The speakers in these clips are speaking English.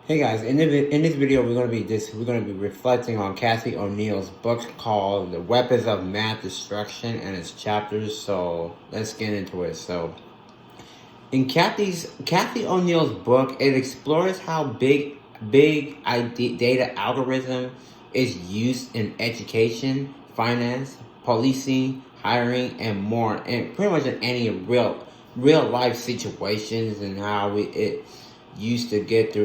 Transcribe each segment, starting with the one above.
Hey guys, in this video we're gonna be reflecting on Cathy O Neil's book called "The Weapons of Mass Destruction" and its chapters. So let's get into it. So in Cathy O Neil's book, it explores how data algorithm is used in education, finance, policing, hiring, and more, and pretty much in any real life situations, and how it used to get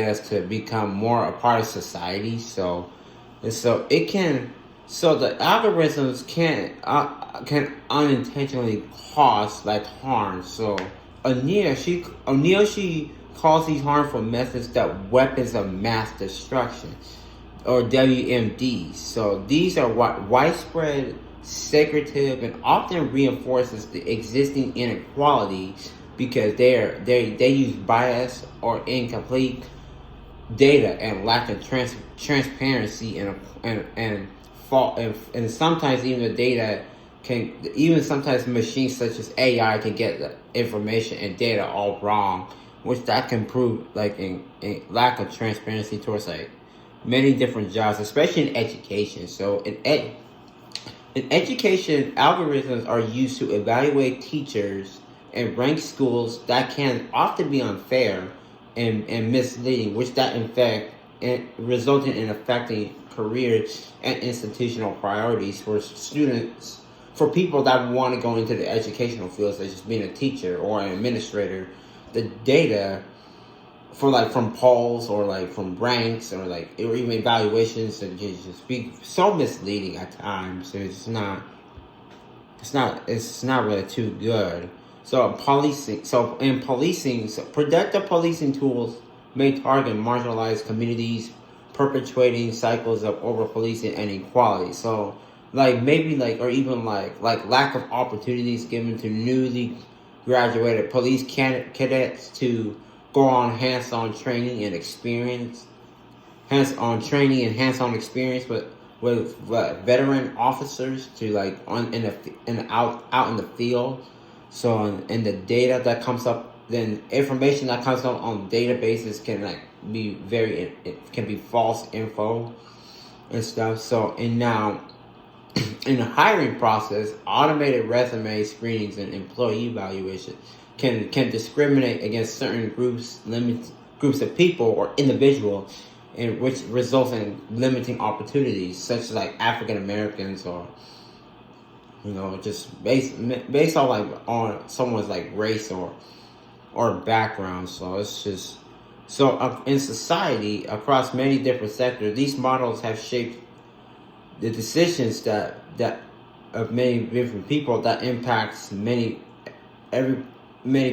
us to become more a part of society. So it can so the algorithms can unintentionally cause like harm. So O'Neill, she calls these harmful methods that weapons of mass destruction, or WMDs. So these are what widespread, secretive, and often reinforces the existing inequality because they use bias or incomplete data and lack of transparency and fault, and sometimes even the data can, even sometimes machines such as AI can get the information and data all wrong, which that can prove like in lack of transparency towards like many different jobs, especially in education. So in education, algorithms are used to evaluate teachers and rank schools that can often be unfair and misleading, which that in fact resulting in affecting careers and institutional priorities for students, for people that want to go into the educational field, such as being a teacher or an administrator. The data for like from polls or like from ranks or like or even evaluations and just be so misleading at times. It's not really too good. So productive policing tools may target marginalized communities, perpetuating cycles of over policing and inequality. So like maybe like or even like lack of opportunities given to newly graduated police cadets to go on hands-on experience with veteran officers to like on in the out in the field. So and the data that comes up, then information that comes up on databases can like be it can be false info and stuff. So and now in the hiring process, automated resume screenings and employee evaluation can discriminate against certain groups of people or individuals, and which results in limiting opportunities, such as like African Americans or just based on like on someone's like race or background. So it's just in society across many different sectors, these models have shaped the decisions that of many different people that impacts many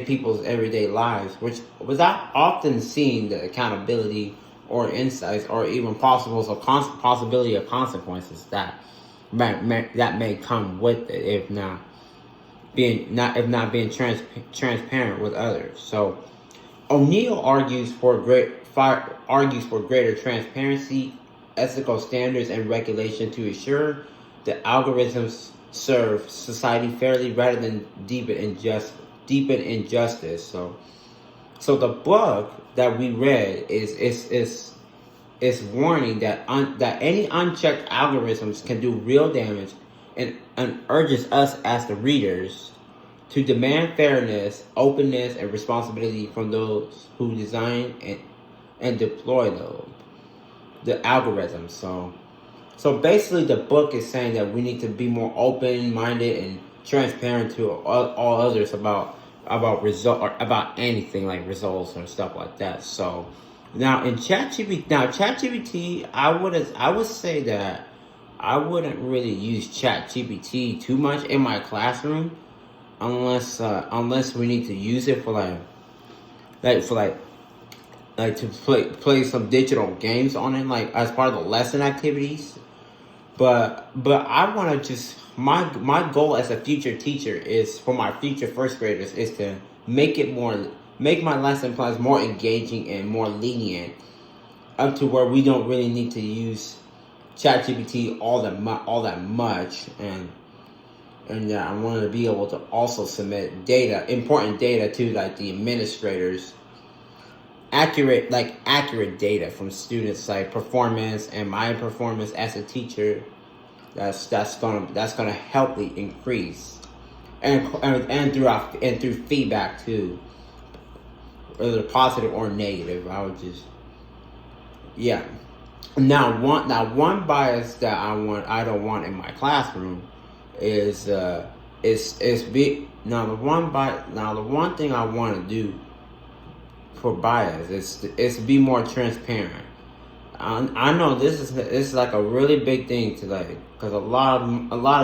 people's everyday lives, which without often seeing the accountability or insights or even possibility of consequences that may come with it if not being transparent with others. So O'Neill argues for greater transparency, ethical standards, and regulation to ensure that algorithms serve society fairly rather than deepen injustice. So the book that we read is warning that that any unchecked algorithms can do real damage, and urges us as the readers to demand fairness, openness, and responsibility from those who design and deploy the algorithms. So basically, the book is saying that we need to be more open-minded and transparent to all others about result or about anything like results or stuff like that. So now in ChatGPT, I would say that I wouldn't really use ChatGPT too much in my classroom unless we need to use it for like to play some digital games on it, like as part of the lesson activities. But I want to just my goal as a future teacher is for my future first graders is to make my lesson plans more engaging and more lenient, up to where we don't really need to use ChatGPT all that much. And yeah, I want to be able to also submit important data to like the administrators accurate data from students, like performance and my performance as a teacher. That's gonna help the increase, and through feedback too, whether positive or negative. I would just, yeah. Now one bias that I don't want in my classroom is be now the one thing I want to do for bias is to be more transparent. I know this is like a really big thing to, like, because a lot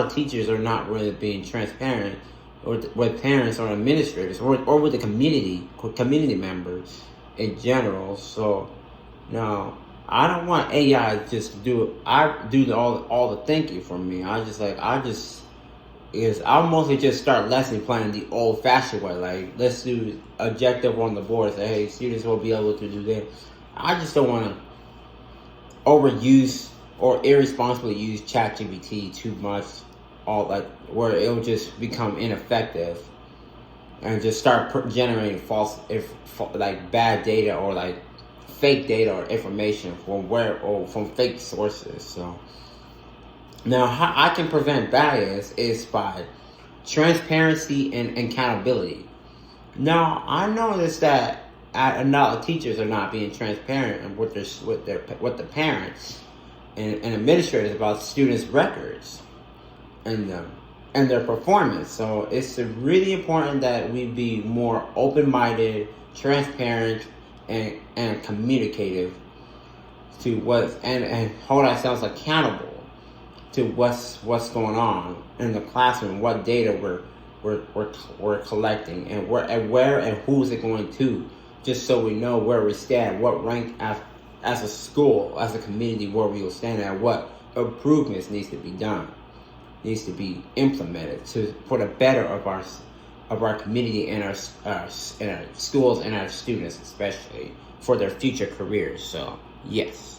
of teachers are not really being transparent with parents or administrators or with the community members in general. So now I don't want AI to just do all the thinking for me. I'll mostly just start lesson planning the old fashioned way. Like, let's do objective on the board. Say, hey, students will be able to do this. I just don't want to overuse or irresponsibly use ChatGPT too much, where it'll just become ineffective and just start generating bad data or like fake data or information from fake sources. So now how I can prevent bias is by transparency and accountability. Now I noticed that a lot of teachers are not being transparent with the parents and administrators about students' records and their performance. So it's really important that we be more open-minded, transparent, and communicative to and hold ourselves accountable to what's going on in the classroom, what data we're collecting, and where and who's it going to. Just so we know where we stand, what rank as a school, as a community, where we will stand, and what improvements needs to be done, needs to be implemented for the better of our community and our schools and our students, especially for their future careers. So yes.